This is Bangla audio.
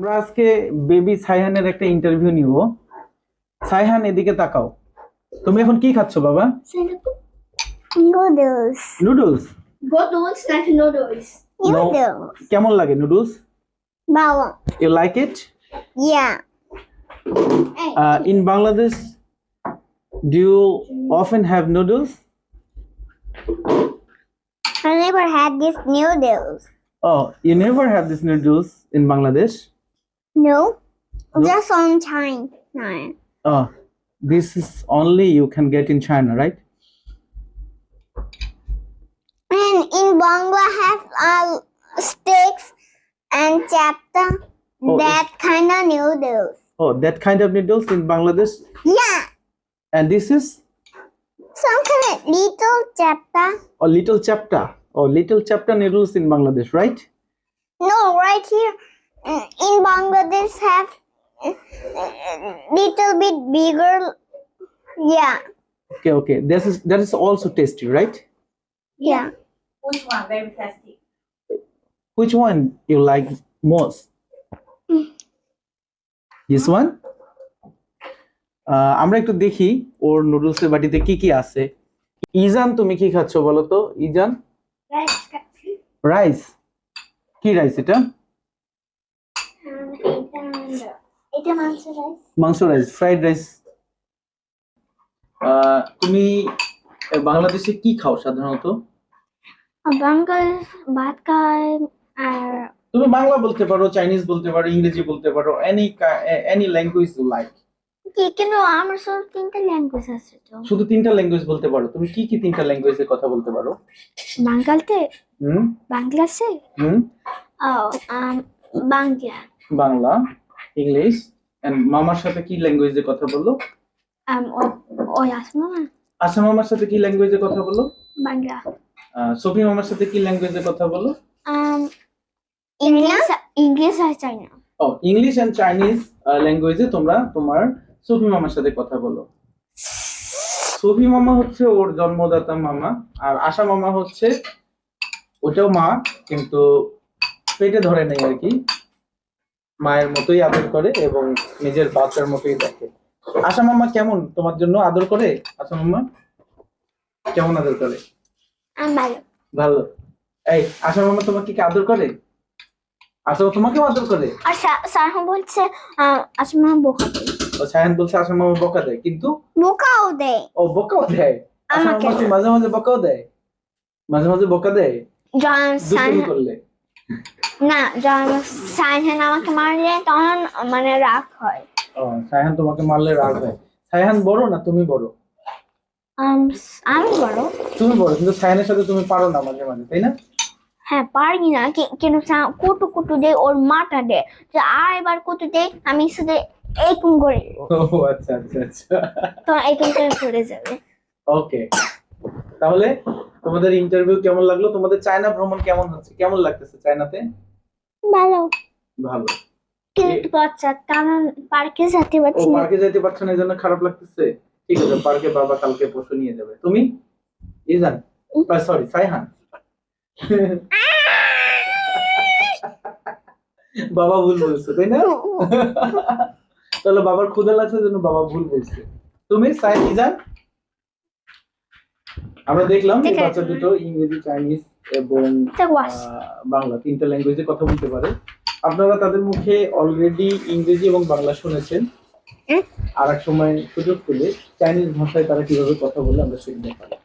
আমরা আজকে বেবি সাইহানের একটা ইন্টারভিউ নিব। সাইহান এদিকে তাকাও। তুমি এখন কি খাচ্ছ বাবা? Noodles. Noodles? Noodles like noodles. Noodles. কেমন লাগে noodles? Bawang. You like it? Yeah. In Bangladesh do you often have noodles? I never had these noodles. Oh, you never have this noodles in Bangladesh? No. No? Just on China. Oh, this is only you can get in China, right? And in Bangla have sticks and chapta. Oh, That kind of noodles. Oh, that kind of noodles in Bangladesh. Yeah. And this is Some kind of little chapta. a little chapta. Oh, little chapta noodles in Bangladesh, right? No, right here. In Bangladesh have little bit bigger. Yeah. Okay, okay. That is also tasty, right? Yeah. Which one? Very tasty. Which one you like most? This one? আমরা একটু দেখি ওর নুডলসের বাটিতে কি কি আছে। ইজান, তুমি কি খাচ্ছ বলো তো? ইজান, Rice. রাইস? কি রাইস এটা? এটা মাংস রাইস। মাংস রাইস, ফ্রাইড রাইস। তুমি বাংলাদেশে কি খাও সাধারণত? বাঙাল ভাত খায় আর তুমি বাংলা বলতে পারো, চাইনিজ বলতে পারো, ইংরেজি বলতে পারো, এনি ল্যাঙ্গুয়েজ ইউ লাইক। কি কেন আমার সব তিনটা ল্যাঙ্গুয়েজ আছে তো। শুধু তিনটা ল্যাঙ্গুয়েজ বলতে পারো? তুমি কি কি তিনটা ল্যাঙ্গুয়েজে কথা বলতে পারো? বাঙালতে হুম বাংলাতে হুম বাংলা বাংলা, ইংলিশ, এন্ড মামার সাথে কি ল্যাঙ্গুয়েজে কথা বলো? ওই আসমা আসাম মামার সাথে কি ল্যাঙ্গুয়েজে কথা বলো? বাংলা। সফি মামার সাথে কি ল্যাঙ্গুয়েজে কথা বলো? ইংলিশ আর চাইনা। ও, ইংলিশ এন্ড চাইনিজ ল্যাঙ্গুয়েজে তোমরা তোমার সফি মামার সাথে কথা বলো। সফি মামা হচ্ছে ওর জন্মদাতা মামা, আর আশা মামা হচ্ছে ওটাও মা, কিন্তু পেটে ধরে নেই আর কি, মায়ের মতোই আদর করে এবং নিজের বাচ্চার মতোই দেখে। আশা মামা কেমন তোমার জন্য আদর করে? আশা মামা কেমন আদর করে? ভালো। ভালো। এই আশা মামা তোমাকে কি আদর করে? আশা তোমাকেও আদর করে? আর সারহা বলছে আসমা বোকা দেয়। ও, সায়ন বলছে আশা মামা বকা দেয়, কিন্তু বোকাও দেয়। ও বকাও দেয়? আশা আমাকে মামা কি মাঝে মাঝে বকাও দেয়? মাঝে মাঝে বকা দেয় দুষ্টুমি করলে? না, যখন সাইহান আমাকে মারলে তখন মানে রাগ হয়। ও, সায়হান তোমাকে মারলে রাগ হয়। সায়হান বড় না তুমি বড়? আমি বড়। তুমি বড়, কিন্তু সায়হানের সাথে তুমি পারো না মাঝে মাঝে, তাই না? হ্যাঁ, পারি না কিন্তু কুটু কুটু দেয়, ওর মাটা দেয় যে আর এবার কুটু দেয়, আমি শুধু এইরকম করি, ও আচ্ছা আচ্ছা আচ্ছা। তো এইরকম করে পড়ে যাবে। ওকে, তাহলে তোমাদের ইন্টারভিউ কেমন লাগলো? তোমাদের চায়না ভ্রমণ কেমন হচ্ছে? কেমন লাগতেছে চায়নাতে? ভালো, ভালো। কিন্তু বাচ্চা কারণ পার্কে যেতে ও, পারছি না। পার্কে যাইতে পারছো না, এই জন্য খারাপ লাগতেছে? ঠিক আছে, পার্কে বাবা কালকে পরশু নিয়ে যাবে। তুমি ইজান, সরি সাইহান, বাবা ভুল বলছে তাই না? তাহলে বাবার ক্ষুধা লাগছে জন্য বাবা ভুল বলছে। তুমি ইজান, আমরা দেখলাম এই বাচ্চা দুটো ইংরেজি, চাইনিজ এবং বাংলা তিনটা ল্যাঙ্গুয়েজে কথা বলতে পারে। আপনারা তাদের মুখে অলরেডি ইংরেজি এবং বাংলা শুনেছেন। আর এক সময় সুযোগ পেলে চাইনিজ ভাষায় তারা কিভাবে কথা বলে আমরা শিখতে পারি।